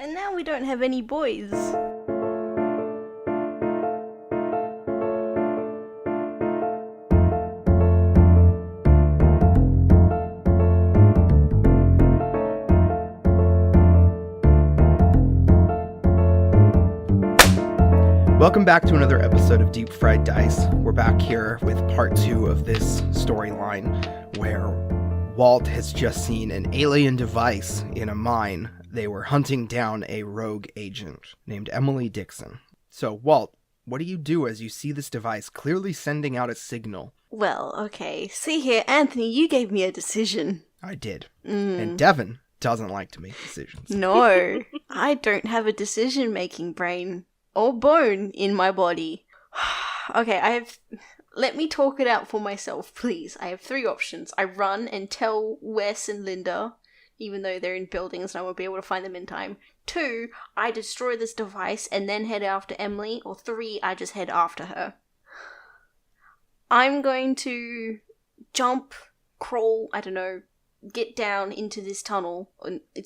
And now we don't have any boys. Welcome back to another episode of Deep Fried Dice. We're back here with part 2 of this storyline where Walt has just seen an alien device in a mine. They were hunting down a rogue agent named Emily Dixon. So, Walt, what do you do as you see this device clearly sending out a signal? Well, okay. See here, Anthony, you gave me a decision. I did. And Devin doesn't like to make decisions. No, I don't have a decision-making brain or bone in my body. Okay, let me talk it out for myself, please. I have 3 options. I run and tell Wes and Linda, even though they're in buildings and I won't be able to find them in time. 2, I destroy this device and then head after Emily. Or 3, I just head after her. I'm going to jump, crawl, I don't know, get down into this tunnel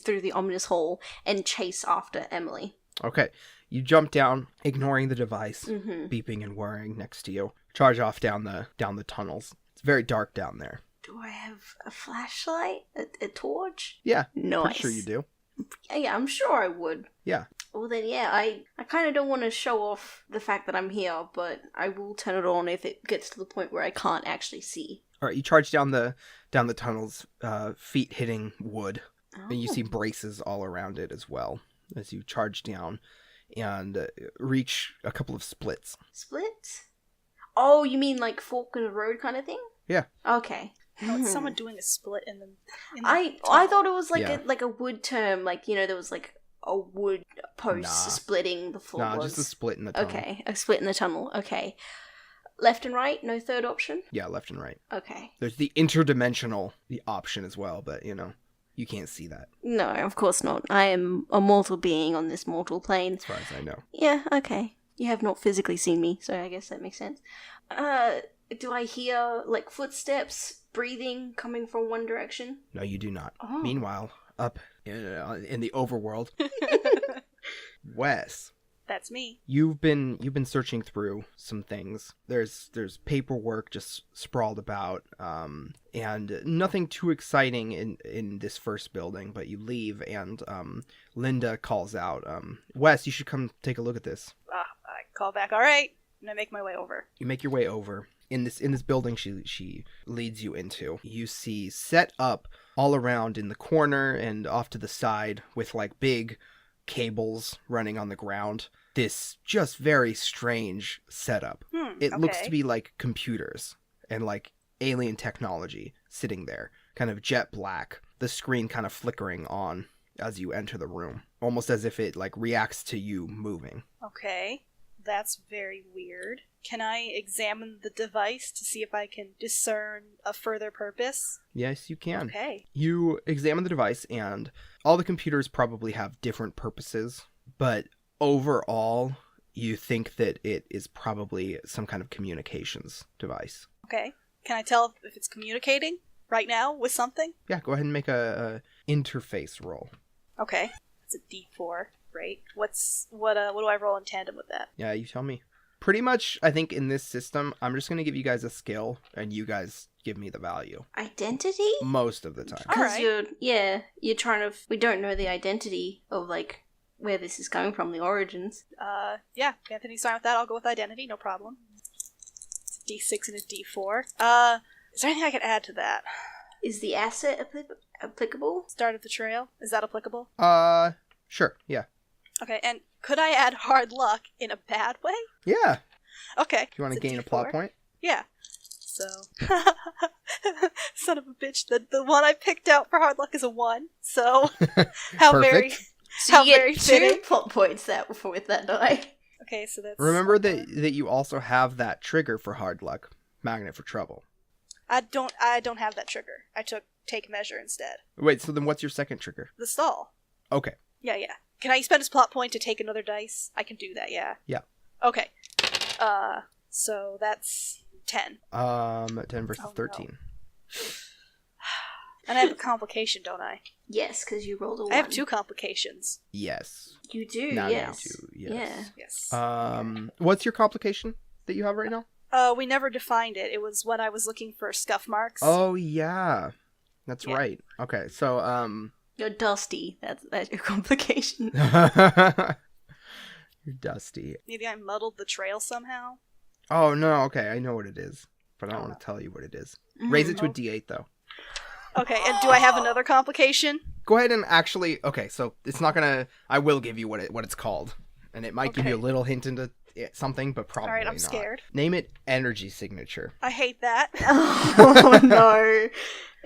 through the ominous hole and chase after Emily. Okay. You jump down, ignoring the device, beeping and whirring next to you. Charge off down the tunnels. It's very dark down there. Do I have a flashlight? A torch? Yeah, Nice. pretty sure you do. Yeah, I'm sure I would. Yeah. Well then, yeah, I kind of don't want to show off the fact that I'm here, but I will turn it on if it gets to the point where I can't actually see. All right, you charge down the tunnels, feet hitting wood, and you see braces all around it as well as you charge down and reach a couple of splits. Splits? Oh, you mean like fork in the road kind of thing? Yeah. Okay. Oh, it's someone doing a split in the I tunnel. thought it was like Yeah. a wood term, like, you know, there was like a wood post Nah. splitting the floor. Nah, just a split in the tunnel. Okay, a split in the tunnel. Okay. Left and right, no third option? Yeah, left and right. Okay. There's the interdimensional option as well, but, you can't see that, No, of course not. I am a mortal being on this mortal plane. as far as I know. Yeah, okay. You have not physically seen me, so I guess that makes sense. Do I hear, like, footsteps, breathing, coming from one direction? No, you do not. Oh. Meanwhile, up in the overworld, Wes, That's me. you've been searching through some things. There's paperwork just sprawled about, and nothing too exciting in this first building. But you leave, and Linda calls out, "Wes, you should come take a look at this." I call back, all right, and I make my way over. You make your way over. In this building she leads you into. You see set up all around in the corner and off to the side with like big cables running on the ground. This just very strange setup. It looks okay. to be like computers and like alien technology sitting there, kind of jet black. The screen kind of flickering on as you enter the room, almost as if it like reacts to you moving. Okay, that's very weird. Can I examine the device to see if I can discern a further purpose? Yes, you can. Okay. You examine the device, and all the computers probably have different purposes, but overall, you think that it is probably some kind of communications device. Okay. Can I tell if it's communicating right now with something? Yeah, go ahead and make a interface roll. Okay. It's a D4, right? What do I roll in tandem with that? Yeah, you tell me. Pretty much, I think in this system, I'm just going to give you guys a skill, and you guys give me the value. Identity? Most of the time. Because Alright. you're trying to, we don't know the identity of, like, where this is coming from, the origins. Yeah, Anthony's fine with that. I'll go with identity, no problem. It's a D6 and a D4. Is there anything I could add to that? Is the asset applicable? Start of the trail? Is that applicable? Sure, yeah. Okay, and could I add hard luck in a bad way? Yeah. Okay. You want to it's a gain a D4. plot point? Yeah. So, son of a bitch, the one I picked out for hard luck is a 1, so how very... Perfect. So How you very get 2 fitting. plot points with that die. Okay, so that's... Remember that you also have that trigger for hard luck, magnet for trouble. I don't have that trigger. I took take measure instead. Wait, so then what's your second trigger? The stall. Okay. Yeah. Can I spend his plot point to take another dice? I can do that, yeah. Yeah. Okay. So that's 10. 10 versus Oh, no. 13. And I have a complication, don't I? Yes, because you rolled a 1. I have 2 complications. Yes. You do, Now yes. you do, yes. Yes. What's your complication that you have right now? We never defined it. It was when I was looking for scuff marks. Oh, yeah. That's right. Okay, so, You're dusty. That's your complication. You're dusty. Maybe I muddled the trail somehow. Oh, no, okay, I know what it is. But I don't want to tell you what it is. Raise it to a D8, though. Okay, and do I have another complication? Go ahead and actually... Okay, so it's not gonna... I will give you what it's called. And it might give you a little hint into something, but probably not. Alright, I'm scared. Name it energy signature. I hate that. Oh, no.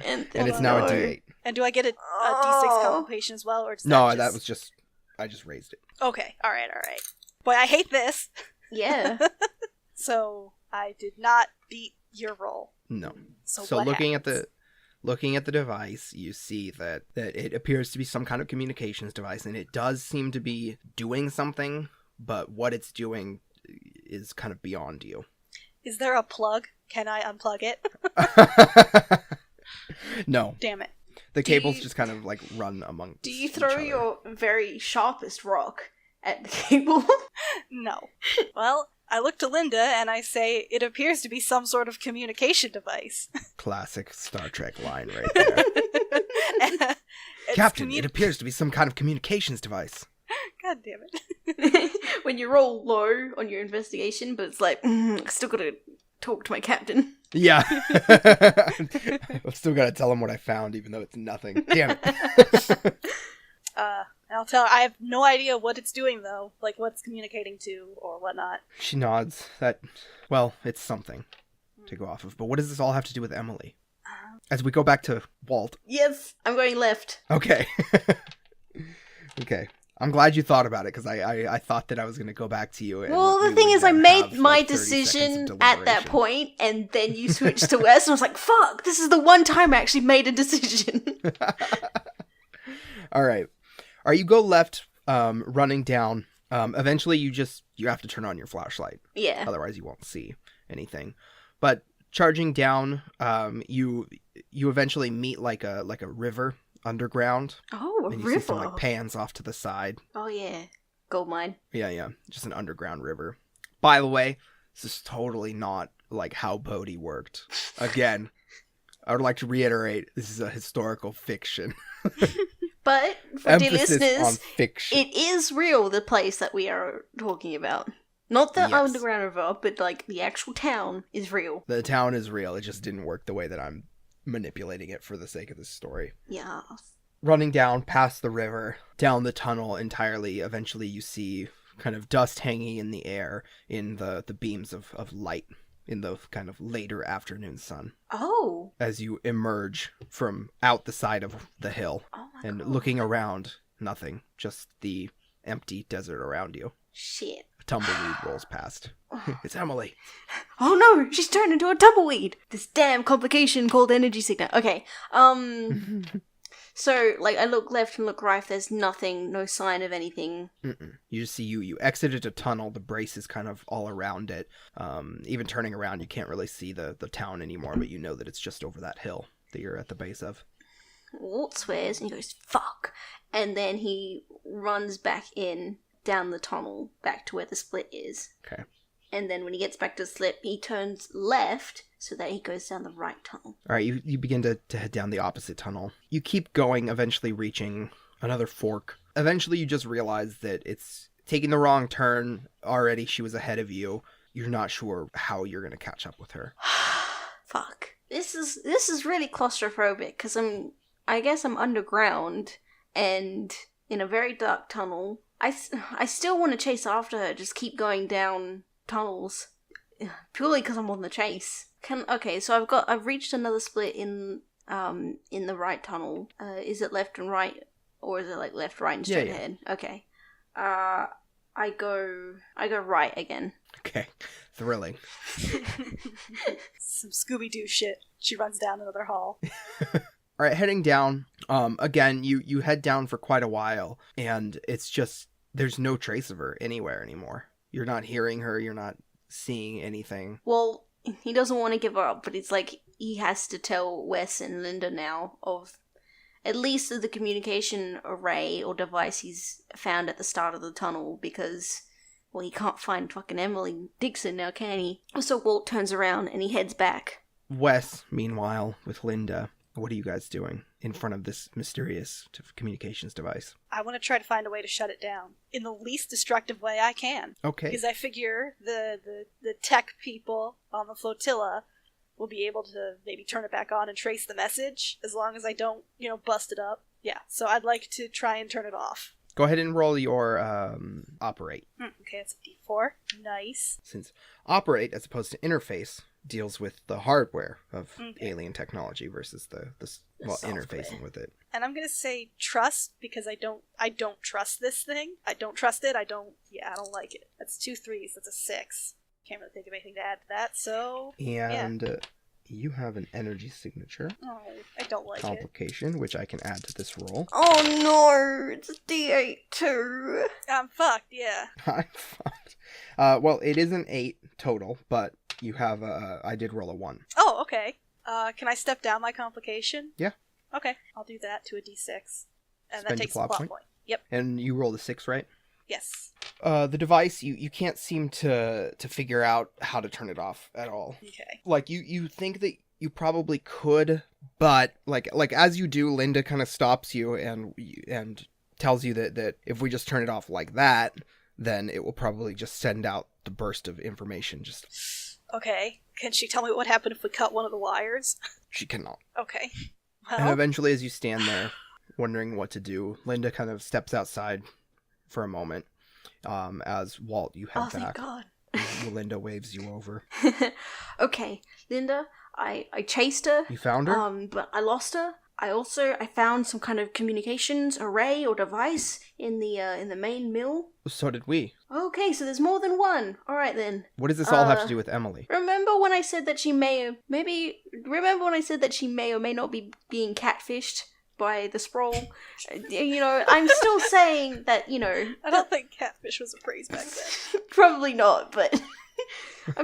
And it's now a D8. And do I get a D6 complication as well? Or does No, that that was just... I just raised it. Okay, alright. Boy, I hate this. Yeah. So, I did not beat your roll. No. So what looking happens? at the device, you see that it appears to be some kind of communications device, and it does seem to be doing something, but what it's doing is kind of beyond you. Is there a plug? Can I unplug it? No. Damn it. The cables just kind of like run among. Do you throw your very sharpest rock at the cable? No. Well, I look to Linda and I say, it appears to be some sort of communication device. Classic Star Trek line right there. Captain, it appears to be some kind of communications device. God damn it. When you roll low on your investigation, but it's like, I still gotta talk to my captain. Yeah. I've still gotta tell him what I found, even though it's nothing. Damn it. I'll tell her, I have no idea what it's doing, though. Like, what's communicating to, or whatnot. She nods. Well, it's something to go off of. But what does this all have to do with Emily? As we go back to Walt. Yes, I'm going left. Okay. Okay. I'm glad you thought about it, because I thought that I was going to go back to you. Well, the thing is, I made my decision at that point, and then you switched to Wes, and I was like, fuck, this is the one time I actually made a decision. All right. You go left, running down. Eventually, you have to turn on your flashlight. Yeah. Otherwise, you won't see anything. But charging down, you eventually meet like a river underground. Oh, and you river. see some like pans off to the side. Oh yeah, gold mine. Yeah. Just an underground river. By the way, this is totally not like how Bodie worked. Again, I would like to reiterate, this is a historical fiction. But for dear Emphasis listeners, on fiction. it is real, the place that we are talking about. Not the Yes. underground river, but like the actual town is real. The town is real. It just didn't work the way that I'm manipulating it for the sake of this story. Yeah. Running down past the river, down the tunnel entirely, eventually you see kind of dust hanging in the air in the beams of light in the kind of later afternoon sun. Oh. As you emerge from out the side of the hill and God. looking around, nothing, just the empty desert around you. Shit. A tumbleweed rolls past. It's Emily. Oh no, she's turned into a tumbleweed. This damn complication called energy signature. Okay. So, like, I look left and look right, there's nothing, no sign of anything. Mm-mm. You just see you exited a tunnel, the brace is kind of all around it. Even turning around, you can't really see the town anymore, but you know that it's just over that hill that you're at the base of. Walt swears and he goes, fuck. And then he runs back in, down the tunnel, back to where the split is. Okay. And then when he gets back to the split, he turns left so that he goes down the right tunnel. All right, you begin to head down the opposite tunnel. You keep going, eventually reaching another fork. Eventually you just realize that it's taking the wrong turn. Already she was ahead of you. You're not sure how you're going to catch up with her. Fuck. This is really claustrophobic because I guess I'm underground and in a very dark tunnel. I still want to chase after her, just keep going down tunnels purely because I'm on the chase. So I've reached another split in the right tunnel. Is it left and right, or is it like left, right, and straight ahead? Okay. I go right again. Okay, thrilling. Some Scooby-Doo shit. She runs down another hall. All right, heading down. Again, you head down for quite a while, and it's just there's no trace of her anywhere anymore. You're not hearing her. You're not seeing anything. Well, he doesn't want to give up, but it's like he has to tell Wes and Linda now of at least the communication array or device he's found at the start of the tunnel, because, well, he can't find fucking Emily Dixon now, can he? So Walt turns around and he heads back. Wes, meanwhile, with Linda, what are you guys doing in front of this mysterious communications device? I want to try to find a way to shut it down in the least destructive way I can. Okay. Because I figure the tech people on the flotilla will be able to maybe turn it back on and trace the message, as long as I don't, bust it up. Yeah, so I'd like to try and turn it off. Go ahead and roll your operate. Okay, that's a D4. Nice. Since operate, as opposed to interface, deals with the hardware of alien technology versus the interfacing with it. And I'm gonna say trust, because I don't trust this thing. I don't trust it. I don't like it. That's 2 3s. That's a 6. Can't really think of anything to add to that. So you have an energy signature. Oh, I don't like complication, which I can add to this roll. Oh no, it's a D8 too. I'm fucked. Yeah. I'm fucked. Well, it is an 8 total, but you have I did roll a 1. Oh, okay. Can I step down my complication? Yeah. Okay, I'll do that to a D6, and Spend that takes a plot plot point. Yep. And you rolled a 6, right? Yes. The device, you can't seem to figure out how to turn it off at all. Okay. Like, you think that you probably could, but like as you do, Linda kind of stops you and tells you that if we just turn it off like that, then it will probably just send out the burst of information. Okay. Can she tell me what happened if we cut one of the wires? She cannot. Okay. And Well, eventually, as you stand there, wondering what to do, Linda kind of steps outside for a moment. As Walt, you head Thank back. God. Linda waves you over. Okay, Linda, I chased her. You found her? But I lost her. I found some kind of communications array or device in the main mill. So did we. Okay, so there's more than one. All right then. What does this all have to do with Emily? Remember when I said that she may or may not be being catfished by the sprawl? I'm still saying that, I don't think catfish was a phrase back then. probably not, but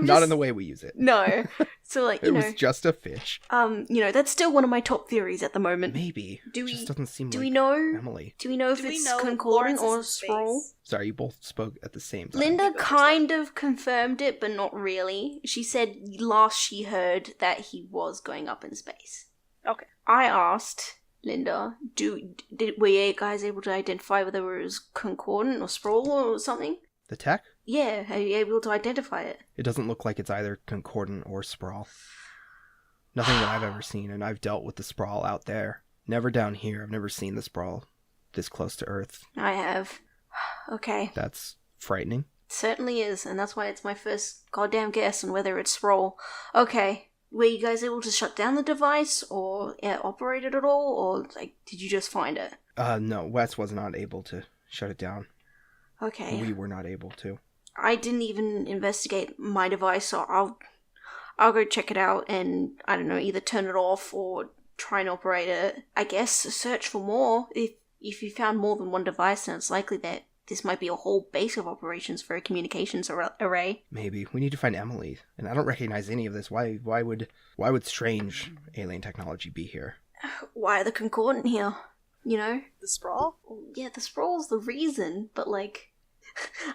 Not in the way we use it. No. So it was just a fish. That's still one of my top theories at the moment. Maybe. Just doesn't seem do like we know Emily. Do we know if it's concordant or sprawl? Sorry, you both spoke at the same time. Linda kind of confirmed it, but not really. She said last she heard that he was going up in space. Okay. I asked Linda, were you guys able to identify whether it was concordant or sprawl or something? The tech? Yeah, are you able to identify it? It doesn't look like it's either concordant or sprawl. Nothing that I've ever seen, and I've dealt with the sprawl out there. Never down here. I've never seen the sprawl this close to Earth. I have. Okay. That's frightening. It certainly is, and that's why it's my first goddamn guess on whether it's sprawl. Okay. Were you guys able to shut down the device, or operate it at all, or did you just find it? No, Wes was not able to shut it down. Okay. We were not able to. I didn't even investigate my device, so I'll go check it out and, I don't know, either turn it off or try and operate it. I guess search for more. If you found more than one device, then it's likely that this might be a whole base of operations for a communications array. Maybe. We need to find Emily, and I don't recognize any of this. Why would strange alien technology be here? Why are the concordant here? The sprawl? Yeah, the sprawl's the reason, but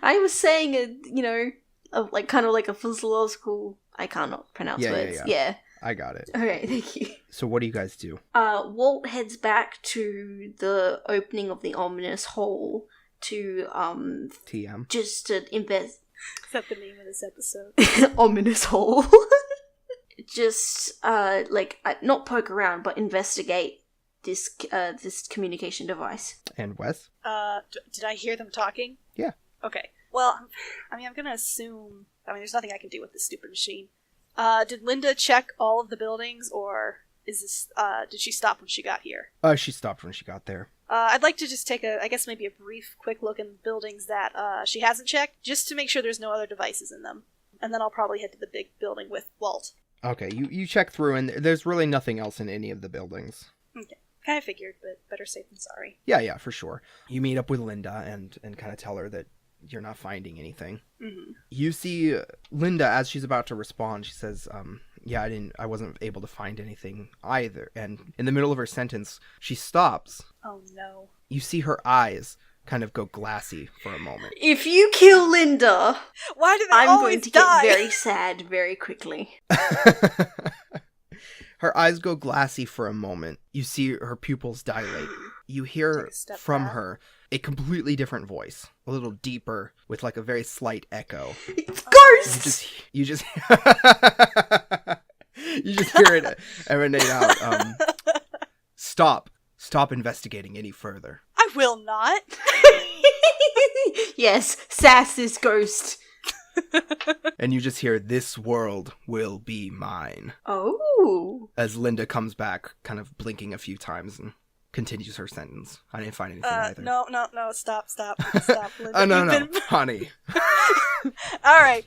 I was saying kind of like a physiological. I cannot pronounce words. Yeah. I got it. Okay, thank you. So what do you guys do? Walt heads back to the opening of the ominous hole to TM. Just to invest. Is that the name of this episode? Ominous hole. Just not poke around, but investigate this communication device. And Wes? Did I hear them talking? Yeah. Okay. Well, I'm gonna assume. There's nothing I can do with this stupid machine. Did Linda check all of the buildings, or is this? Did she stop when she got here? She stopped when she got there. I'd like to just take maybe a brief, quick look in the buildings that she hasn't checked, just to make sure there's no other devices in them. And then I'll probably head to the big building with Walt. Okay, you check through, and there's really nothing else in any of the buildings. Okay. Kind of figured, but better safe than sorry. Yeah, for sure. You meet up with Linda and kind of tell her that you're not finding anything. Mm-hmm. You see Linda, as she's about to respond, she says, Yeah, I wasn't able to find anything either. And in the middle of her sentence, she stops. Oh no. You see her eyes kind of go glassy for a moment. If you kill Linda, Why do they I'm always going to die? get very sad very quickly. Her eyes go glassy for a moment. You see her pupils dilate. You hear Take a step from back. her a completely different voice, a little deeper, with like a very slight echo. It's ghosts! You just you just hear it emanate out. Stop investigating any further. I will not. Yes, sass this ghost. And you just hear, "This world will be mine," Oh. as Linda comes back, kind of blinking a few times and continues her sentence. I didn't find anything either. No, stop, Linda. Oh, no, You've been- honey. All right.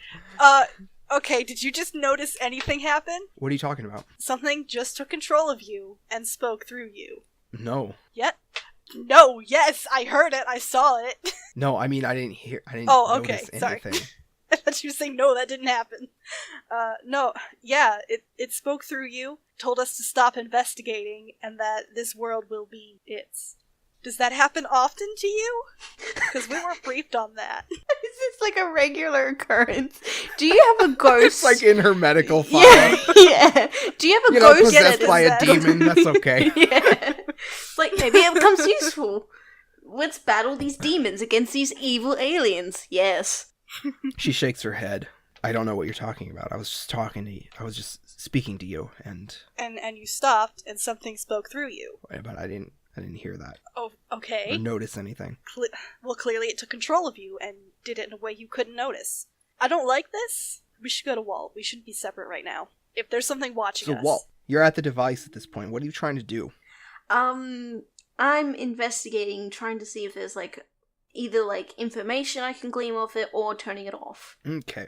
Okay, did you just notice anything happen? What are you talking about? Something just took control of you and spoke through you. No. Yet? No, yes, I heard it. I saw it. No, I mean, I didn't Oh, okay, notice sorry. anything. I thought you were saying, no, that didn't happen. No, yeah, it spoke through you, told us to stop investigating, and that this world will be its. Does that happen often to you? Because we weren't briefed on that. Is this like a regular occurrence? Do you have a ghost? It's like in her medical file. Yeah. Do you have a You know, ghost? possessed by a that- demon, that's okay. Yeah. It's like, maybe it becomes useful. Let's battle these demons against these evil aliens. Yes. She shakes her head. I don't know what you're talking about. I was just talking to you. I was just speaking to you, and And you stopped, and something spoke through you. but I didn't hear that Oh, or okay. notice anything. Well, clearly it took control of you and did it in a way you couldn't notice. I don't like this. We should go to Walt. We shouldn't be separate right now. If there's something watching So us. Walt, you're at the device at this point. What are you trying to do? I'm investigating, trying to see if there's like either like information I can glean off it or turning it off. Okay.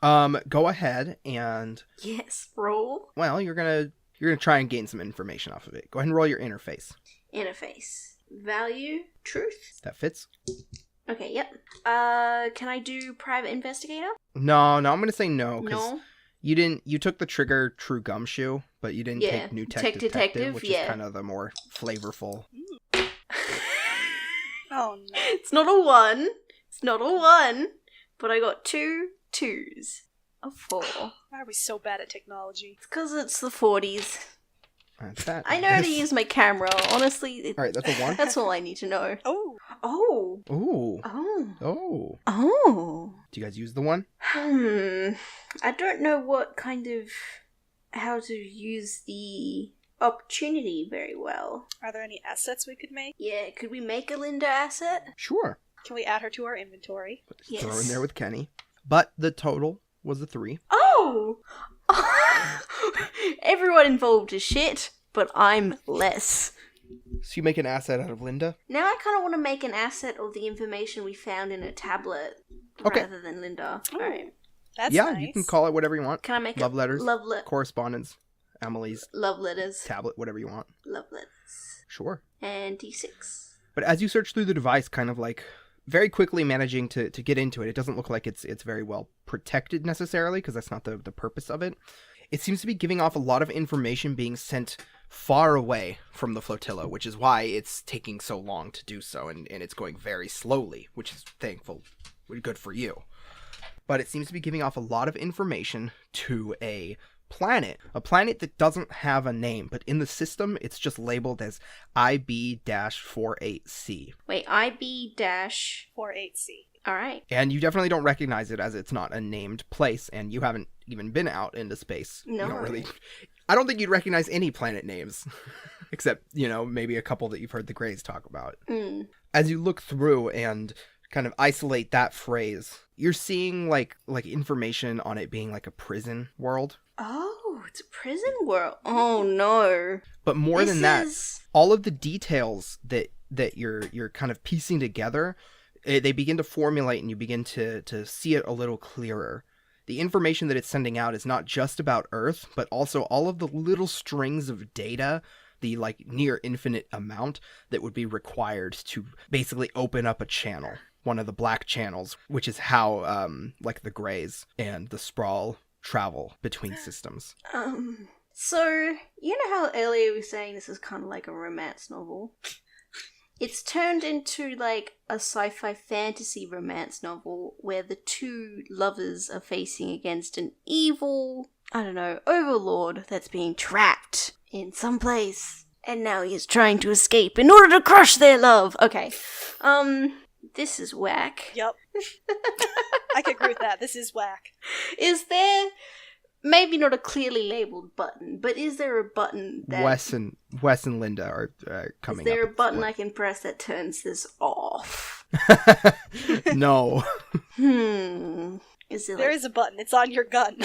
Go ahead and Yes. Roll. well, you're gonna try and gain some information off of it. Go ahead and roll your interface. Interface. Value. Truth. That fits. Okay, yep. Can I do private investigator? No, I'm gonna say no because No. you took the trigger True Gumshoe, but you didn't Yeah, take New Tech Detective, Detective, which yeah. is kind of the more flavorful. Oh, no. It's not a 1. It's not a 1. But I got 2 2s. A 4. Why are we so bad at technology? It's because it's the 40s. That's that. I know how to use my camera. Honestly, All right, that's a 1. that's all I need to know. Oh, Oh. Ooh. Oh. Oh. Oh. Do you guys use the 1? I don't know what kind of how to use the opportunity very well. are there any assets we could make? Yeah, could we make a Linda asset? Sure. Can we add her to our inventory? Yes. Throw in there with Kenny. But the total was a 3. Oh! Everyone involved is shit, but I'm less. So you make an asset out of Linda? Now I kind of want to make an asset of the information we found in a tablet Okay. rather than Linda. Ooh. Alright. That's Yeah, nice. you can call it whatever you want. Can I make Love letters. Love Correspondence. Emily's love letters. tablet, whatever you want. Love letters. Sure. And D6. But as you search through the device, kind of like very quickly managing to get into it, it doesn't look like it's very well protected necessarily, because that's not the purpose of it. It seems to be giving off a lot of information being sent far away from the flotilla, which is why it's taking so long to do so, and it's going very slowly, which is thankful, good for you. But it seems to be giving off a lot of information to a planet that doesn't have a name, but in the system it's just labeled as IB-48C. Wait, IB dash. 48C. Alright. And you definitely don't recognize it, as it's not a named place, and you haven't even been out into space. No. You don't really... I don't think you'd recognize any planet names, except, maybe a couple that you've heard the Greys talk about. Mm. As you look through and kind of isolate that phrase, you're seeing like information on it being like a prison world. Oh, it's a prison world. Oh no. But more This than that, is- all of the details that you're kind of piecing together, they begin to formulate, and you begin to see it a little clearer. The information that it's sending out is not just about Earth, but also all of the little strings of data, the like near infinite amount that would be required to basically open up a channel, one of the black channels, which is how like the Greys and the Sprawl travel between systems. So, you know how earlier we were saying this is kind of like a romance novel? It's turned into like a sci-fi fantasy romance novel where the two lovers are facing against an evil, I don't know, overlord that's being trapped in some place. And now he is trying to escape in order to crush their love. Okay. This is whack. Yep. I could agree with that. This is whack. Is there, maybe not a clearly labeled button, but is there a button that... Wes and Linda are coming up. Is there a button I can press that turns this off? No. Is it There is a button. It's on your gun.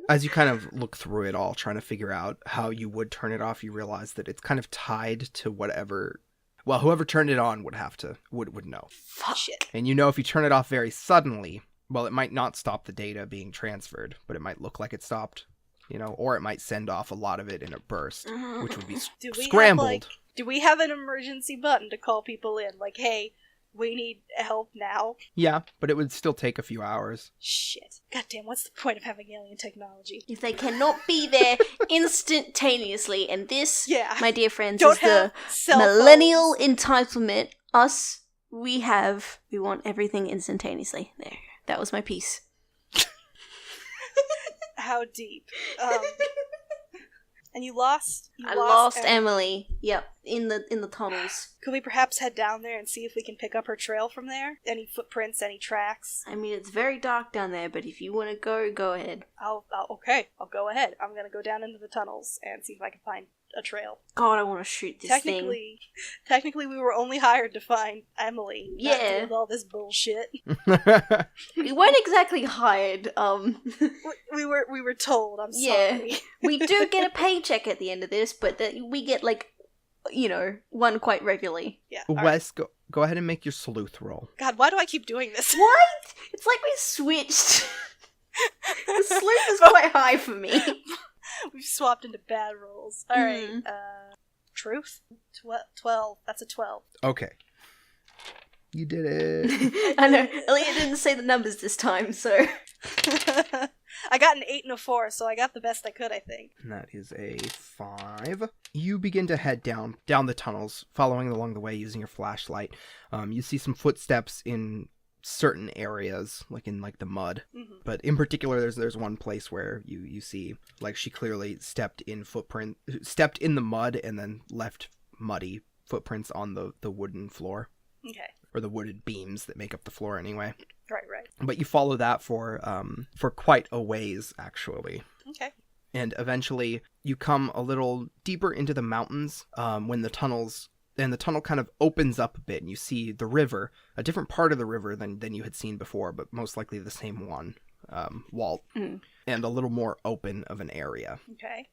As you kind of look through it all, trying to figure out how you would turn it off, you realize that it's kind of tied to whatever... Well, whoever turned it on would know. Fuck. Shit. And you know if you turn it off very suddenly, well, it might not stop the data being transferred, but it might look like it stopped, you know, or it might send off a lot of it in a burst, which would be scrambled. Do we have an emergency button to call people in? Like, hey, we need help now? Yeah, but it would still take a few hours. Shit. Goddamn, what's the point of having alien technology? If they cannot be there instantaneously, and this, Yeah. my dear friends, Don't is the have cell millennial phones. entitlement. We want everything instantaneously. There. That was my piece. How deep. And you lost? I lost Emily. Yep, in the tunnels. Could we perhaps head down there and see if we can pick up her trail from there? Any footprints, any tracks? I mean, it's very dark down there, but if you want to go ahead. Okay, I'll go ahead. I'm gonna go down into the tunnels and see if I can find a trail. God, I want to shoot this thing. Technically, we were only hired to find Emily. Not Yeah. deal with all this bullshit. We weren't exactly hired. We were told. I'm Yeah. sorry. We do get a paycheck at the end of this, but we get like, you know, one quite regularly. Yeah. all right. Wes, go ahead and make your sleuth roll. God, why do I keep doing this? What? It's like we switched. The sleuth is quite high for me. We've swapped into bad rolls. All right. Truth. 12. That's a 12. Okay. You did it. I know. Elliot didn't say the numbers this time, so. I got an 8 and a 4, so I got the best I could, I think. And that is a 5. You begin to head down the tunnels, following along the way using your flashlight. You see some footsteps in certain areas, like in the mud. Mm-hmm. But in particular, there's one place where you see like she clearly stepped in the mud and then left muddy footprints on the wooden floor. Okay. Or the wooded beams that make up the floor anyway. Right. But you follow that for quite a ways, actually. Okay. And eventually you come a little deeper into the mountains when the tunnel kind of opens up a bit and you see the river, a different part of the river than you had seen before, but most likely the same one, Walt, and a little more open of an area. Okay.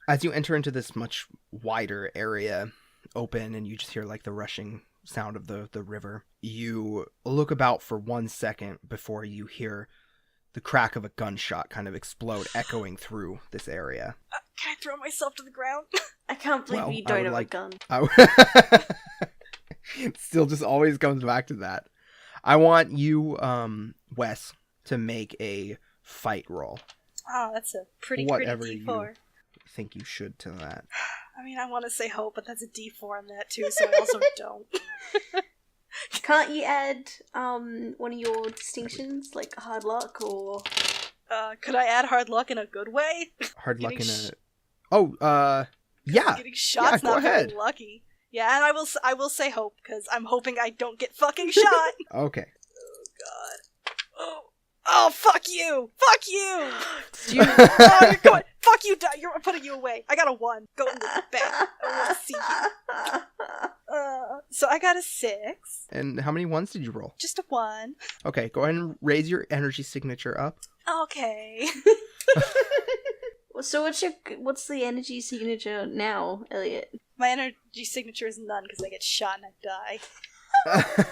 As you enter into this much wider area, open, and you just hear like the rushing sound of the river, you look about for 1 second before you hear the crack of a gunshot kind of explode, echoing through this area. Can I throw myself to the ground? I can't believe you don't have a gun. It still just always comes back to that. I want you, Wes, to make a fight roll. Oh, that's a pretty Whatever D4. you think you should to that. I mean, I want to say hope, but that's a D4 on that too, so I also don't. Can't you add one of your distinctions, like hard luck or... Could I add hard luck in a good way? Hard luck Getting in a... yeah. Getting shots go not ahead. very lucky. Yeah, and I will say hope, because I'm hoping I don't get fucking shot. Okay. Oh, God. Oh, fuck you! Fuck you! Oh, you're going. Fuck you, I'm putting you away. I got a 1. Go in the back. I want to see you. So I got a 6. And how many ones did you roll? Just a 1. Okay, go ahead and raise your energy signature up. Okay. So what's the energy signature now, Elliot? My energy signature is none because I get shot and I die.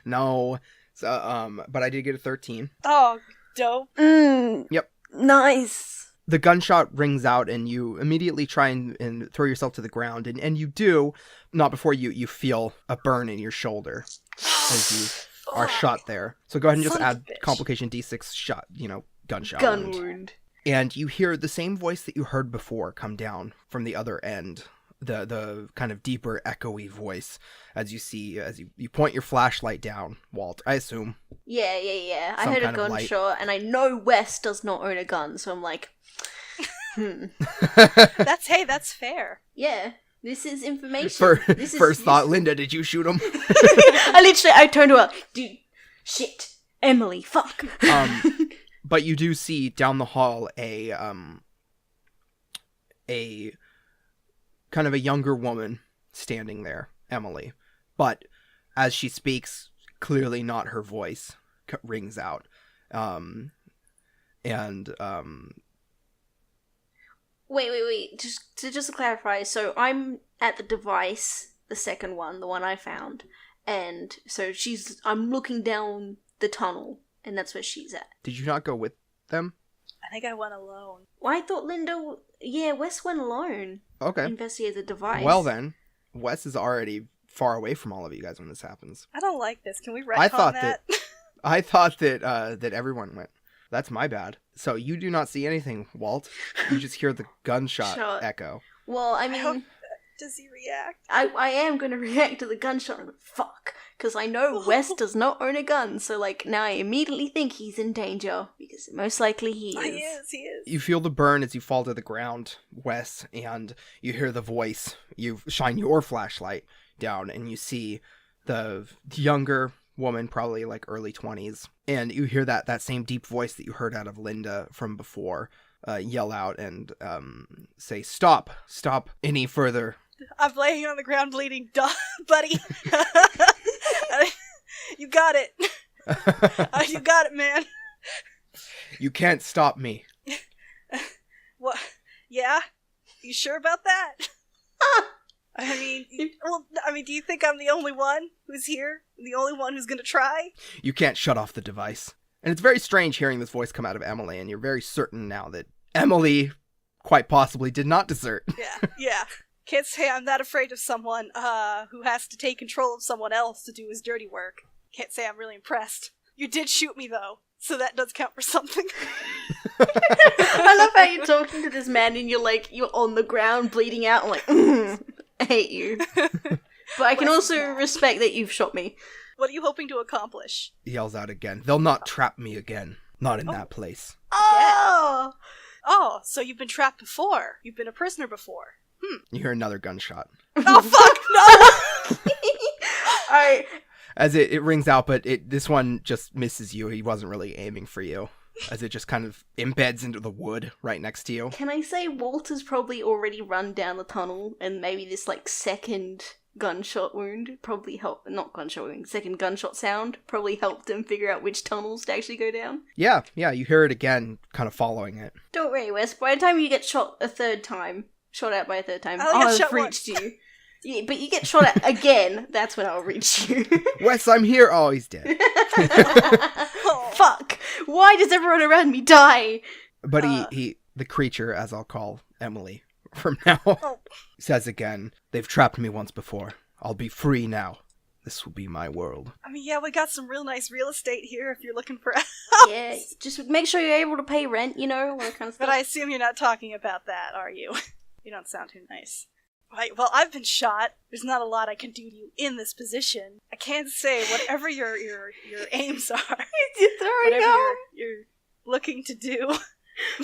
No. So, but I did get a 13. Oh, dope. Yep. Nice. The gunshot rings out and you immediately try and throw yourself to the ground. And you do, not before you feel a burn in your shoulder as you are shot there. So go ahead and just Son of a add bitch. complication D6 shot, gunshot Gun wound. wound. And you hear the same voice that you heard before come down from the other end. The kind of deeper, echoey voice as you point your flashlight down, Walt, I assume. Yeah. I Some heard a kind of light. gunshot, and I know Wes does not own a gun, so I'm like, That's fair. yeah, this is information. First thought, Linda, did you shoot him? I turned to her, dude, shit, Emily, fuck. But you do see down the hall a kind of a younger woman standing there, Emily. But as she speaks, clearly not her voice rings out. Wait. Just to clarify, so I'm at the device, the second one, the one I found, and so I'm looking down the tunnel, and that's where she's at. Did you not go with them? I think I went alone. Well, I thought Linda... Yeah, Wes went alone. Okay. Investigate the device. Well then, Wes is already far away from all of you guys when this happens. I don't like this. Can we retcon I thought that? I thought that everyone went. That's my bad. So you do not see anything, Walt. You just hear the gunshot echo. Well, I mean... Does he react? I am going to react to the gunshot and fuck, because I know Wes does not own a gun, so now I immediately think he's in danger, because most likely he is. He is. You feel the burn as you fall to the ground, Wes, and you hear the voice. You shine your flashlight down, and you see the younger woman, probably like early 20s, and you hear that same deep voice that you heard out of Linda from before, yell out and say, stop any further. I'm laying on the ground bleeding, buddy. You got it. You got it, man. You can't stop me. What? Yeah? You sure about that? I mean, do you think I'm the only one who's here? The only one who's gonna try? You can't shut off the device. And it's very strange hearing this voice come out of Emily, and you're very certain now that Emily quite possibly did not desert. Yeah. Can't say I'm that afraid of someone who has to take control of someone else to do his dirty work. Can't say I'm really impressed. You did shoot me, though, so that does count for something. I love how you're talking to this man and you're on the ground bleeding out. I'm like, I hate you. But I can also respect that you've shot me. What are you hoping to accomplish? He yells out again. They'll not trap me again. Not in that place. Oh, so you've been trapped before. You've been a prisoner before. You hear another gunshot. Oh, fuck! No! Alright. As it rings out, but this one just misses you. He wasn't really aiming for you. As it just kind of embeds into the wood right next to you. Can I say Walter's probably already run down the tunnel, and maybe this, second gunshot wound probably helped... Not gunshot wound, second gunshot sound probably helped him figure out which tunnels to actually go down? Yeah, you hear it again, kind of following it. Don't worry, Wes. By the time you get shot out by a third time, I'll have reached you. Yeah, but you get shot at again, that's when I'll reach you. Wes, I'm here! Oh, he's dead. Fuck! Why does everyone around me die? But he, the creature, as I'll call Emily from now, says again, they've trapped me once before. I'll be free now. This will be my world. I mean, yeah, we got some real nice real estate here if you're looking for a house. Yeah, just make sure you're able to pay rent, all that kind of stuff. But I assume you're not talking about that, are you? You don't sound too nice. Right, well, I've been shot. There's not a lot I can do to you in this position. I can't say whatever your aims are. Whatever you're looking to do.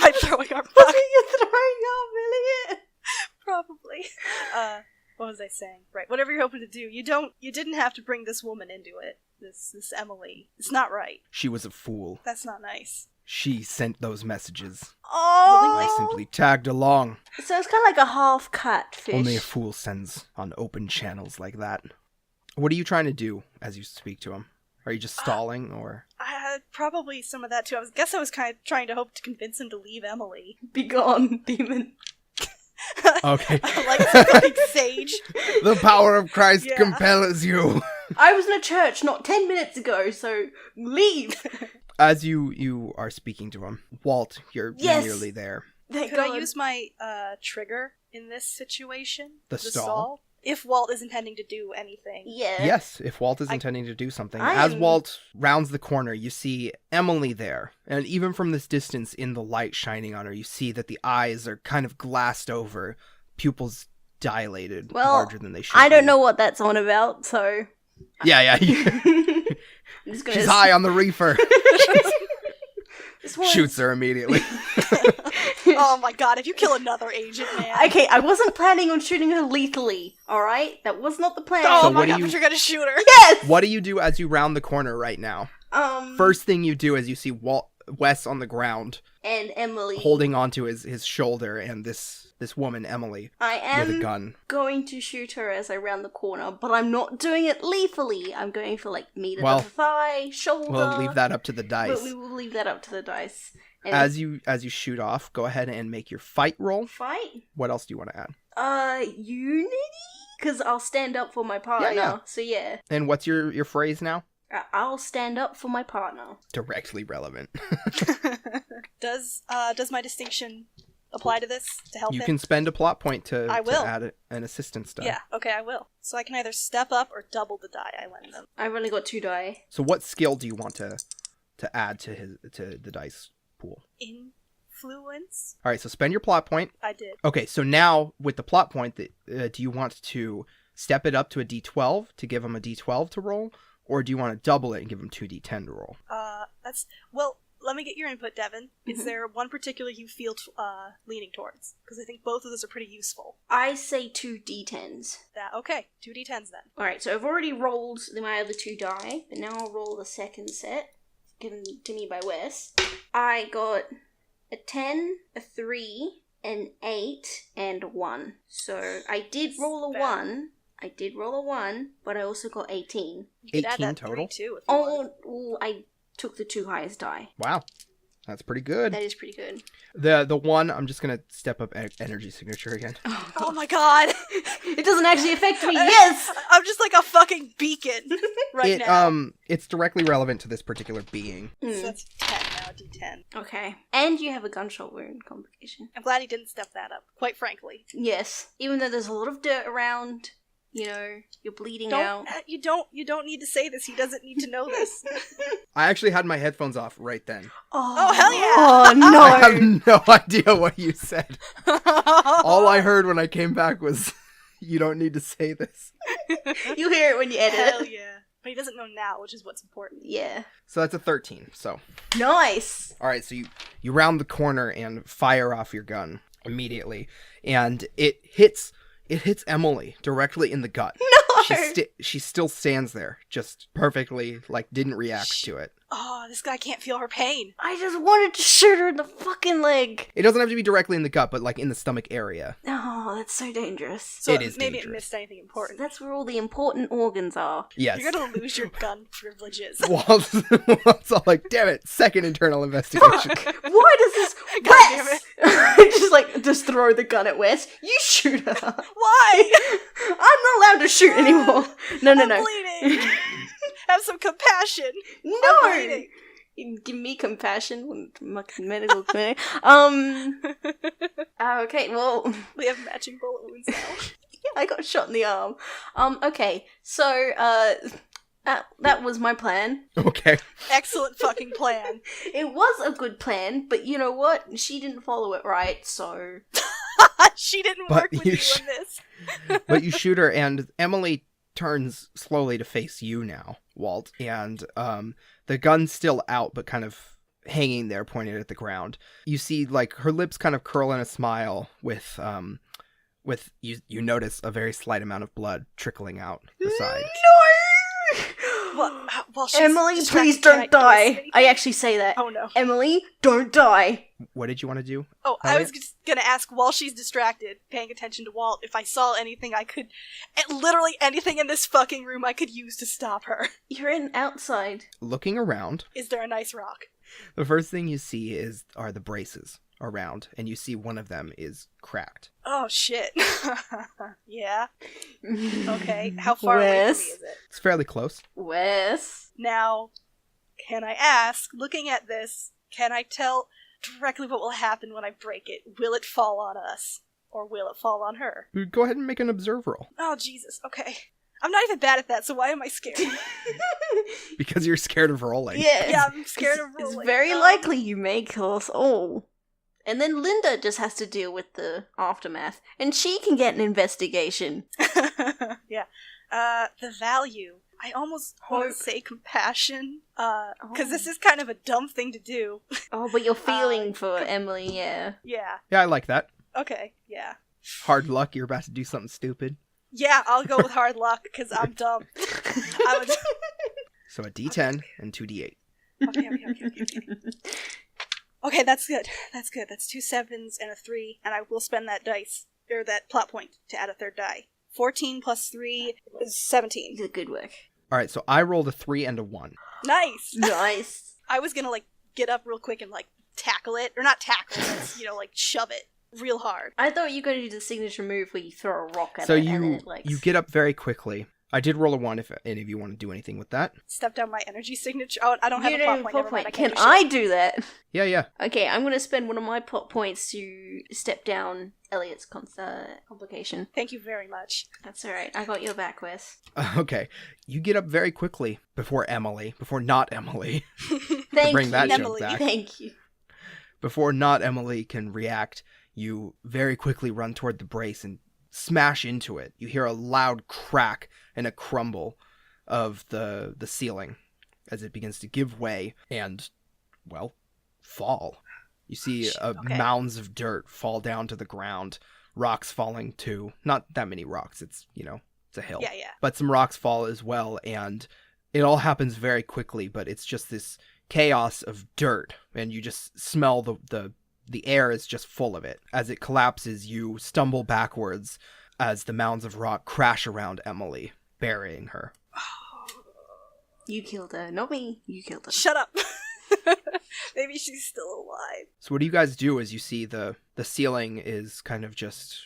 By throwing our What are you throwing up, Elliot? Probably. What was I saying? Right, whatever you're hoping to do, you didn't have to bring this woman into it. This Emily. It's not right. She was a fool. That's not nice. She sent those messages. Oh! I simply tagged along. So it's kind of like a half-cut fish. Only a fool sends on open channels like that. What are you trying to do as you speak to him? Are you just stalling, or...? Probably some of that, too. I guess I was kind of trying to hope to convince him to leave Emily. Be gone, demon. Okay. like sage. The power of Christ compels you. I was in a church not 10 minutes ago, so leave. As you are speaking to him, Walt, you're nearly there. Could I use my trigger in this situation? The stall? if Walt is intending to do anything. Yeah. Yes, if Walt is intending to do something. I As am- Walt rounds the corner, you see Emily there. And even from this distance, in the light shining on her, you see that the eyes are kind of glassed over, pupils dilated, Well, larger than they should I don't be. know what that's on about, so... Yeah. I'm just gonna She's high on the reefer. This one- Shoots her immediately. Oh my god, if you kill another agent, man. Okay, I wasn't planning on shooting her lethally, alright? That was not the plan. Oh So my what do god, you- but you're gonna shoot her. Yes! What do you do as you round the corner right now? First thing you do is you see Wes on the ground, And Emily. holding onto his shoulder, and this woman, Emily, I with a am gun. going to shoot her as I round the corner, but I'm not doing it lethally. I'm going for, like, meat of Well, the thigh, shoulder. We'll leave that up to the dice. But we will leave that up to the dice. And As you shoot off, go ahead and make your fight roll. fight? What else do you want to add? Unity? Because I'll stand up for my partner. Yeah. So yeah, And what's your phrase now? I'll stand up for my partner. Directly relevant. Does my distinction apply to this to help You him? can spend a plot point to I will. add an assistance die. Yeah, okay, I will. So I can either step up or double the die I lend them. I've only got 2 die. So what skill do you want to add to the dice pool? Influence? All right, so spend your plot point. I did. Okay, so now with the plot point, do you want to step it up to a D12 to give him a D12 to roll, or do you want to double it and give him 2D10 to roll? Well, let me get your input, Devin. Is Mhm. there one particular you feel leaning towards? Because I think both of those are pretty useful. I say 2 d10s. Okay, 2d10s then. Alright, so I've already rolled my other 2 die, but now I'll roll the second set, given to me by Wes. I got a 10, a 3, an 8, and 1. So I did roll a 1. I did roll a 1, but I also got 18. You could add 18 that total? 3 too if you want. Oh, I took the 2 highest die. Wow, that's pretty good. That is pretty good. The one, I'm just gonna step up energy signature again. Oh my god! It doesn't actually affect me, yes! I'm just like a fucking beacon right now. It's directly relevant to this particular being. So that's 10 now, d10. Okay. And you have a gunshot wound complication. I'm glad he didn't step that up, quite frankly. Yes. Even though there's a lot of dirt around, you're bleeding out. You don't need to say this. He doesn't need to know this. I actually had my headphones off right then. Oh, hell yeah! Oh, no! I have no idea what you said. All I heard when I came back was, "You don't need to say this." You'll hear it when you edit. Hell yeah. But he doesn't know now, which is what's important. Yeah. So that's a 13. So, Nice! all right. So you round the corner and fire off your gun immediately, and it hits Emily directly in the gut. No! She still stands there, just perfectly, like, didn't react to it. Oh, this guy can't feel her pain. I just wanted to shoot her in the fucking leg. It doesn't have to be directly in the gut, but like in the stomach area. Oh, that's so dangerous. So It is maybe dangerous. it missed anything important. That's where all the important organs are. Yes. You're gonna lose your gun privileges. Walt's all like, damn it, second internal investigation. Fuck! Why does this... God Wes! just throw the gun at Wes. You shoot her. Why? I'm not allowed to shoot anymore. No. I'm bleeding. Have some compassion. I'm No! bleeding. You give me compassion when fucking medical clinic. Okay, well, We have matching bullet wounds now. I got shot in the arm. Okay, so, that was my plan. Okay. Excellent fucking plan. It was a good plan, but you know what? She didn't follow it right, so... She didn't But work with you you sh- in this. But you shoot her, and Emily turns slowly to face you now, Walt. And the gun's still out, but kind of hanging there, pointed at the ground. You see, like, her lips kind of curl in a smile with you notice a very slight amount of blood trickling out the side. No! Well, she's Emily, distracted. please Can don't can I say die. anything? I actually say that. Oh no. Emily, don't die. What did you want to do? Oh, I Elliot? was just gonna ask while she's distracted, paying attention to Walt, if I saw anything I could, literally anything in this fucking room I could use to stop her. You're in outside. Looking around, Is there a nice rock? the first thing you see are the braces around, and you see one of them is cracked. Oh shit. Yeah. Okay. How far away from me Wes? is it? It's fairly close. Wes? Now, can I ask, looking at this, can I tell directly what will happen when I break it? Will it fall on us? or will it fall on her? Go ahead and make an observe roll. Oh, Jesus. Okay. I'm not even bad at that, so why am I scared? Because you're scared of rolling. Yeah, I'm scared of rolling. It's very likely you may kill us all. And then Linda just has to deal with the aftermath. And she can get an investigation. Yeah. The value. I almost want to say compassion, because this is kind of a dumb thing to do. Oh, but you're feeling for Emily, yeah. Yeah. Yeah, I like that. Okay, yeah. Hard luck, you're about to do something stupid. Yeah, I'll go with hard luck, because I'm dumb. So a D10 and 2D8. Okay. Okay, that's good. That's 2 7s and a 3, and I will spend that dice, or that plot point, to add a third die. 14 plus 3 is 17. Good work. Alright, so I rolled a 3 and a 1. Nice! Nice. I was gonna, get up real quick and, tackle it. Or not tackle it, shove it real hard. I thought you were going to do the signature move where you throw a rock at So it and then you get up very quickly. I did roll a 1 if any of you want to do anything with that. Step down my energy signature. Oh, I don't have a plot point. Never mind. I Can can't I do that? Yeah. Okay, I'm going to spend one of my plot points to step down Elliot's complication. Thank you very much. That's alright. I got your back, Wes. Okay. You get up very quickly before not Emily. Thank bring you. that joke Emily. back. Thank you. Before not Emily can react, you very quickly run toward the brace and smash into it. You hear a loud crack and a crumble of the ceiling as it begins to give way and, fall. You see mounds of dirt fall down to the ground, rocks falling too. Not that many rocks, it's a hill. Yeah. But some rocks fall as well, and it all happens very quickly, but it's just this chaos of dirt, and you just smell the air is just full of it. As it collapses, you stumble backwards as the mounds of rock crash around Emily, burying her. You killed her, not me. You killed her. Shut up. Maybe she's still alive. So what do you guys do as you see the ceiling is kind of just...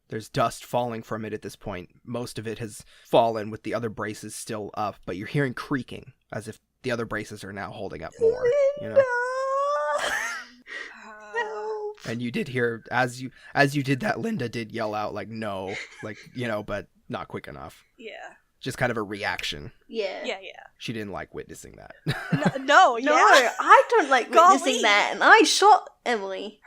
There's dust falling from it at this point. Most of it has fallen with the other braces still up, but you're hearing creaking as if the other braces are now holding up more. And you did hear, as you did that, Linda did yell out, no, but not quick enough. Yeah. Just kind of a reaction. Yeah. She didn't like witnessing that. No, yeah. No, I don't like witnessing that, and I shot Emily.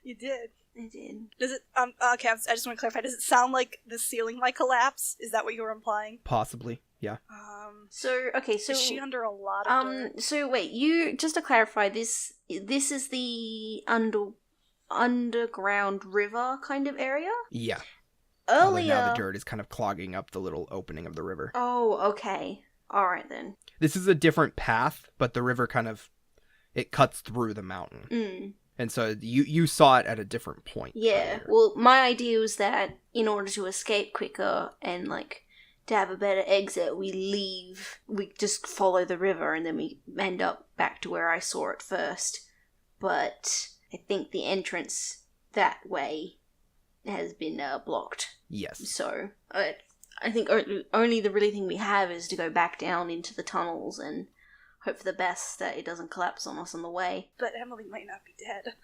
You did. I did. Does it, okay, I just want to clarify, does it sound like the ceiling might collapse? Is that what you were implying? Possibly, yeah. So is she under a lot of dirt? So wait, just to clarify, this is the underground river kind of area? Yeah. Earlier... Now the dirt is kind of clogging up the little opening of the river. Oh, okay. Alright then. This is a different path, but the river it cuts through the mountain. Mm. And so you saw it at a different point. Yeah, well, my idea was that in order to escape quicker and, to have a better exit, we just follow the river and then we end up back to where I saw it first. But I think the entrance that way has been blocked. Yes. So I think only the really thing we have is to go back down into the tunnels and hope for the best that it doesn't collapse on us on the way. But Emily might not be dead.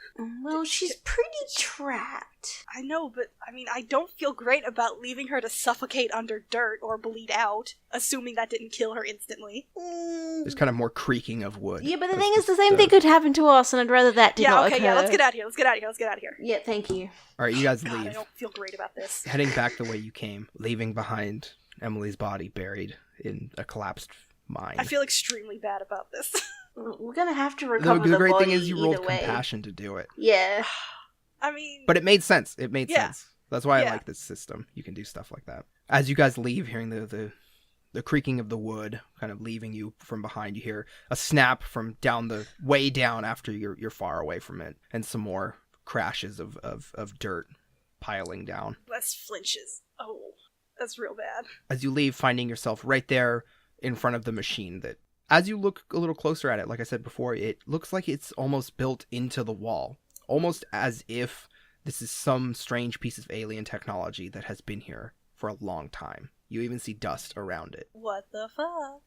Well, she's pretty trapped. I know, but I don't feel great about leaving her to suffocate under dirt or bleed out, assuming that didn't kill her instantly. There's kind of more creaking of wood. Yeah, but the thing is, the same thing could happen to us, and I'd rather that did not occur. Yeah, let's get out of here. Yeah, thank you. All right, you guys leave. I don't feel great about this. Heading back the way you came, leaving behind Emily's body buried in a collapsed mine. I feel extremely bad about this. We're gonna have to recover the great body thing is you rolled way. compassion to do it. Yeah. But it made sense. It made sense. That's why I like this system. You can do stuff like that. As you guys leave, hearing the creaking of the wood kind of leaving you from behind, you hear a snap from way down after you're far away from it, and some more crashes of dirt piling down. Wes flinches. Oh, that's real bad. As you leave, finding yourself right there in front of the machine that, as you look a little closer at it, like I said before, it looks like it's almost built into the wall. Almost as if this is some strange piece of alien technology that has been here for a long time. You even see dust around it. What the fuck?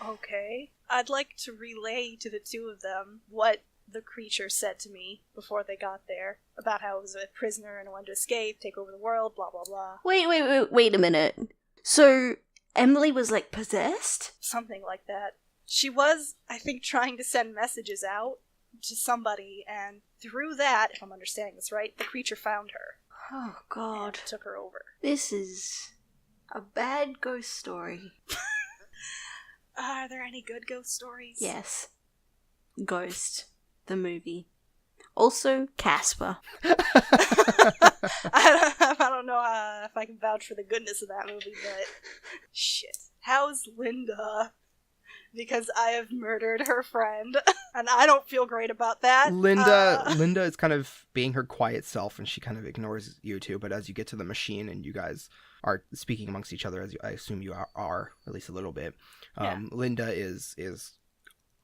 Okay. I'd like to relay to the two of them what the creature said to me before they got there about how it was a prisoner and wanted to escape, take over the world, blah, blah, blah. Wait a minute. So, Emily was, like, possessed? Something like that. She was, I think, trying to send messages out to somebody, and through that, if I'm understanding this right, the creature found her. Oh, God. And took her over. This is a bad ghost story. Are there any good ghost stories? Yes. Ghost. The movie. Also, Casper. I don't know if I can vouch for the goodness of that movie, but shit. How's Linda? Because I have murdered her friend, and I don't feel great about that. Linda is kind of being her quiet self, and she kind of ignores you two, but as you get to the machine and you guys are speaking amongst each other, as I assume you are at least a little bit, Linda is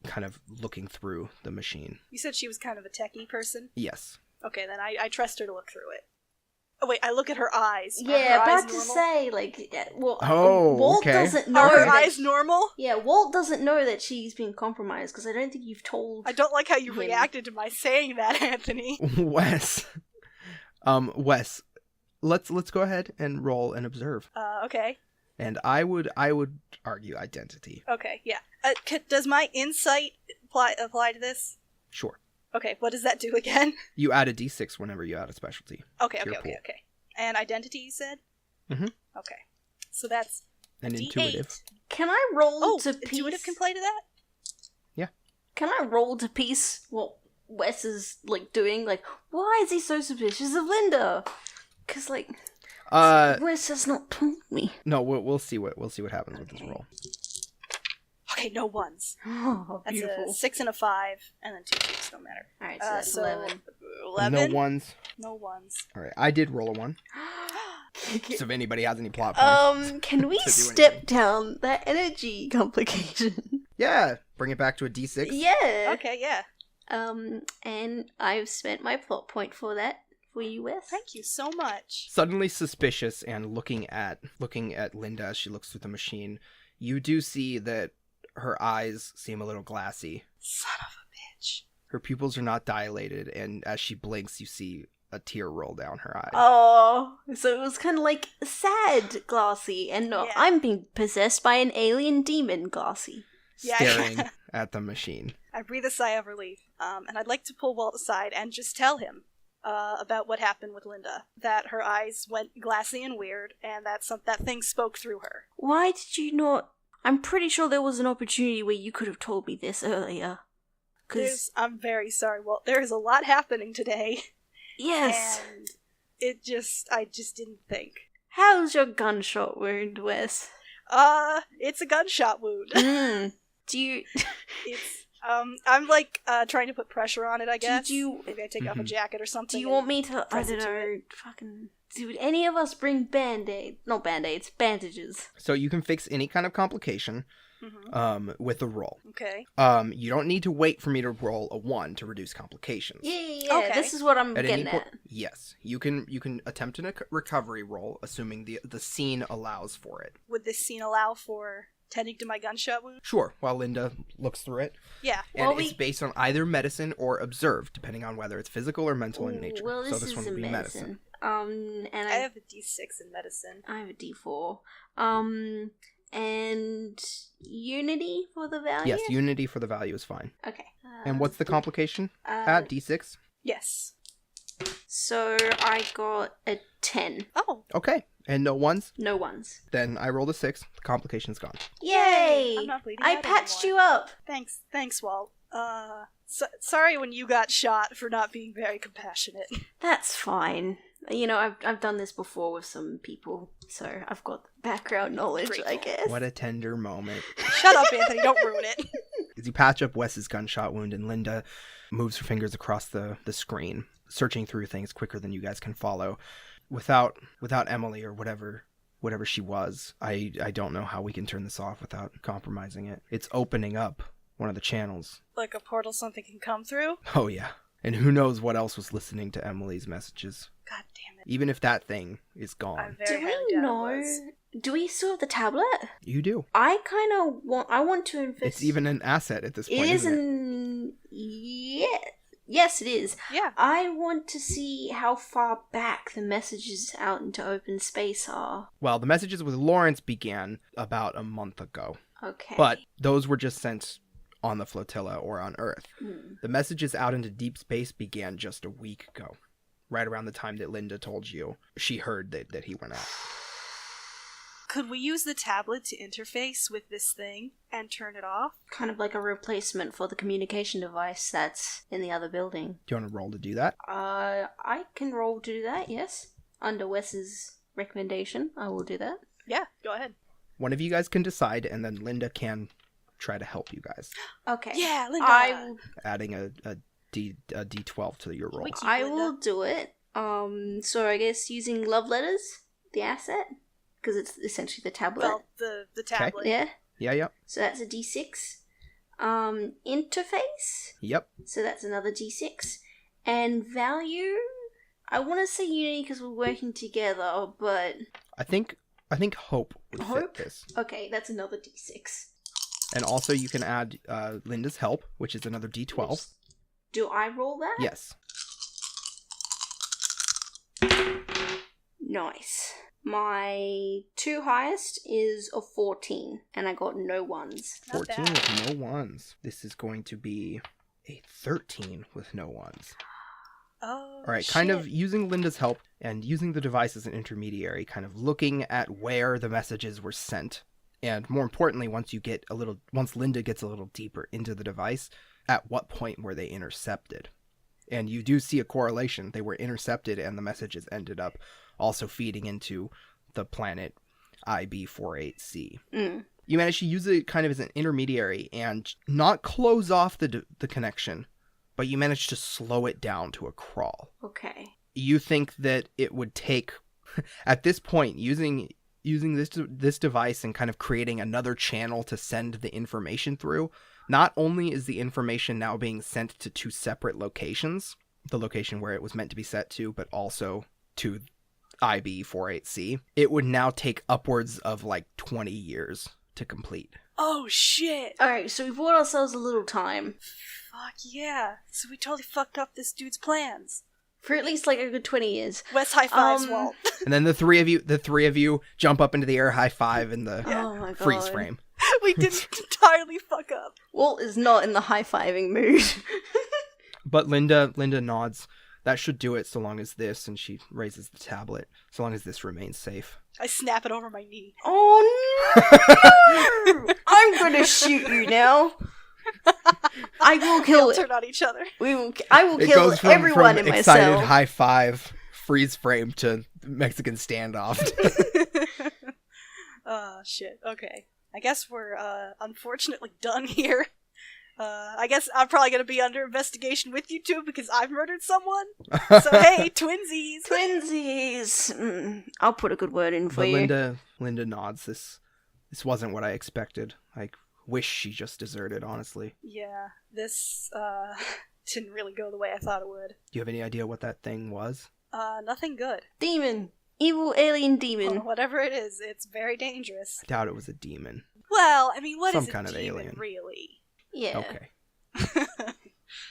kind of looking through the machine. You said she was kind of a techie person? Yes. Okay, then I trust her to look through it. Oh wait, I look at her eyes. Yeah, her about eyes to normal? say, like, Walt okay. doesn't know. Are her that eyes normal? Yeah, Walt doesn't know that she's been compromised, because I don't think you've told. I don't like how you him. reacted to my saying that, Anthony. Wes, let's go ahead and roll and observe. Okay. And I would argue identity. Okay, yeah. Does my insight apply to this? Sure. Okay, what does that do again? You add a d6 whenever you add a specialty. Okay. Your pool. And identity, you said? Mm-hmm. Okay. So that's And D8. intuitive. Can I roll to piece? intuitive can play to that? Yeah. Can I roll to piece what Wes is, like, doing? Like, why is he so suspicious of Linda? Because, like, Wes has not told me. No, we'll see what happens with this roll. Okay, no ones. Oh, That's beautiful. a 6 and a 5, and then 2 2s, no matter. Alright, so that's 11. 11? No ones. No ones. All right, I did roll a 1. So if anybody has any plot points, Can we to do step anything. down that energy complication? yeah, bring it back to a d6. Yeah. Okay, yeah. And I've spent my plot point for that. For you, Wes. Thank you so much. Suddenly suspicious and looking at Linda as she looks through the machine, you do see that her eyes seem a little glassy. Son of a bitch. Her pupils are not dilated, and as she blinks, you see a tear roll down her eye. Oh, so it was kind of like sad glassy, and not Yeah. I'm being possessed by an alien demon glassy. Yeah. Staring at the machine. I breathe a sigh of relief, and I'd like to pull Walt aside and just tell him about what happened with Linda. That her eyes went glassy and weird, and that thing spoke through her. Why did you not? I'm pretty sure there was an opportunity where you could have told me this earlier. I'm very sorry, Walt. There is a lot happening today. Yes. And I just didn't think. How's your gunshot wound, Wes? It's a gunshot wound. Do you? It's, I'm like, trying to put pressure on it, I guess. you- Maybe I take off a jacket or something. Do you want me to? I press it don't to know. Fucking. Did any of us bring band-aid? Not band-aids, bandages. So you can fix any kind of complication Mm-hmm. with a roll. Okay. You don't need to wait for me to roll a 1 to reduce complications. Yeah. Okay. This is what I'm At any getting point, at. yes, you can attempt a recovery roll, assuming the scene allows for it. Would this scene allow for tending to my gunshot wound? Sure, while Linda looks through it. Yeah. And Well, it's based on either medicine or observed, depending on whether it's physical or mental in nature. Well, this so this is one a would be medicine. And I I have a D6 in medicine. have a D4. And unity for the value. Yes, unity for the value is fine. Okay. And what's the complication at D6? Yes. So I got a 10. Oh. Okay, and no ones? No ones. Then I rolled a 6. The complication's gone. Yay! I'm not bleeding I out patched anymore. you up. Thanks, Walt. Sorry when you got shot for not being very compassionate. That's fine. You know, I've done this before with some people, so I've got background knowledge, I guess. What a tender moment. Shut up, Anthony. Don't ruin it. As you patch up Wes's gunshot wound, and Linda moves her fingers across the screen, searching through things quicker than you guys can follow. Without Emily or whatever she was, I don't know how we can turn this off without compromising it. It's opening up one of the channels. Like a portal something can come through? Oh yeah. And who knows what else was listening to Emily's messages. God damn it. Even if that thing is I gone. very Do highly we doubt it know was. Do we still have the tablet? You do. I want to invest. It's even an asset at this point, It is isn't it? yeah. Yes, it is. Yeah. I want to see how far back the messages out into open space are. Well, the messages with Lawrence began about a month ago. Okay. But those were just sent on the flotilla or on Earth. Hmm. The messages out into deep space began just a week ago. Right around the time that Linda told you she heard that he went out. Could we use the tablet to interface with this thing and turn it off? Kind of like a replacement for the communication device that's in the other building. Do you want to roll to do that? I can roll to do that, yes. Under Wes's recommendation, I will do that. Yeah, go ahead. One of you guys can decide, and then Linda can try to help you guys. Okay. Yeah, Linda. Adding a D12 to your roll. Wait. I Linda. will do it. So I guess using love letters, the asset, because it's essentially the tablet. Well, the tablet. Yeah. Yeah. So that's a D6. Interface. Yep. So that's another D6. And value. I want to say unity because we're working together, but I think hope would Hope? fit this. okay, that's another D6. And also you can add Linda's help, which is another D12. Do I roll that? Yes. Nice. My 2 highest is a 14, and I got no ones. Not 14 bad. with no ones. This is going to be a 13 with no ones. Oh, All right, shit. kind of using Linda's help and using the device as an intermediary, kind of looking at where the messages were sent. And more importantly, once Linda gets a little deeper into the device, at what point were they intercepted? And you do see a correlation. They were intercepted and the messages ended up also feeding into the planet IB48C. Mm. You managed to use it kind of as an intermediary and not close off the connection, but you managed to slow it down to a crawl. Okay. You think that it would take, at this point, using this device and kind of creating another channel to send the information through, not only is the information now being sent to 2 separate locations, the location where it was meant to be set to, but also to IB48C, it would now take upwards of like 20 years to complete. Oh, shit. Alright, so we bought ourselves a little time. Fuck yeah. So we totally fucked up this dude's plans. For at least like a good 20 years. Wes high fives Walt. And then the three of you jump up into the air, high five in the Oh my god. freeze frame. We didn't entirely fuck up. Walt is not in the high-fiving mood. But Linda nods. That should do it so long as this, and she raises the tablet, so long as this remains safe. I snap it over my knee. Oh no! I'm gonna shoot you now. I will kill We'll it. turn on each other. I will It kill goes from everyone in my excited cell. high five, freeze frame to Mexican standoff. Shit. Okay. I guess we're, unfortunately done here. I guess I'm probably gonna be under investigation with you two because I've murdered someone. So hey, twinsies! Twinsies. I'll put a good word in for But you. Linda nods. This wasn't what I expected. I wish she just deserted, honestly. Yeah, this, didn't really go the way I thought it would. Do you have any idea what that thing was? Nothing good. Demon. Evil alien demon. Well, whatever it is, it's very dangerous. I doubt it was a demon. Well, I mean, what Some is a kind of demon, alien. really? Yeah.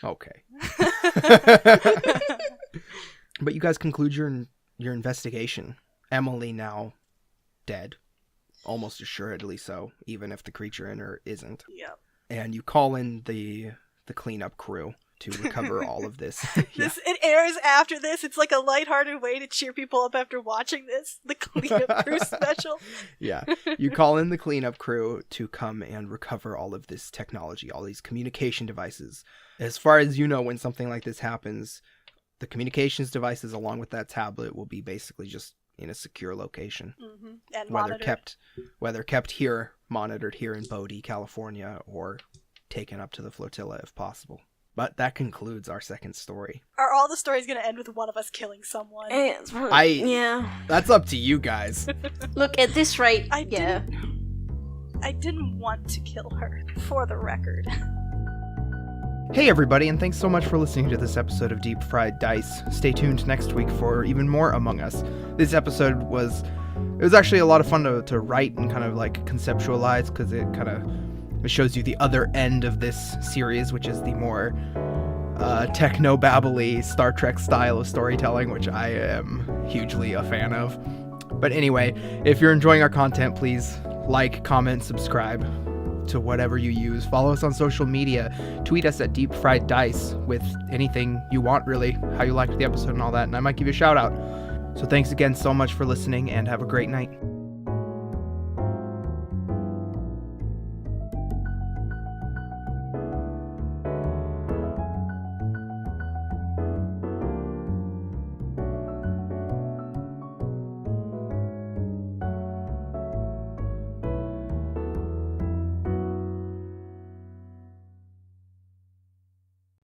Okay. But you guys conclude your investigation. Emily now dead. Almost assuredly so, even if the creature in her isn't. Yep. And you call in the cleanup crew to recover all of this. Yeah. It airs after this. It's like a lighthearted way to cheer people up after watching this. The cleanup crew special. Yeah. You call in the cleanup crew to come and recover all of this technology, all these communication devices. As far as you know, when something like this happens, the communications devices along with that tablet will be basically just in a secure location. Mm-hmm. And whether kept here, monitored here in Bodie, California, or taken up to the flotilla if possible. But that concludes our second story. Are all the stories going to end with one of us killing someone? Yeah. That's up to you guys. Look, at this rate, I yeah. didn't want to kill her, for the record. Hey everybody, and thanks so much for listening to this episode of Deep Fried Dice. Stay tuned next week for even more Among Us. This episode was it was actually a lot of fun to write and kind of like conceptualize, because it shows you the other end of this series, which is the more techno-babbly Star Trek style of storytelling, which I am hugely a fan of. But anyway, if you're enjoying our content, please like, comment, subscribe to whatever you use. Follow us on social media. Tweet us at Deep Fried Dice with anything you want, really, how you liked the episode and all that, and I might give you a shout out. So thanks again so much for listening, and have a great night.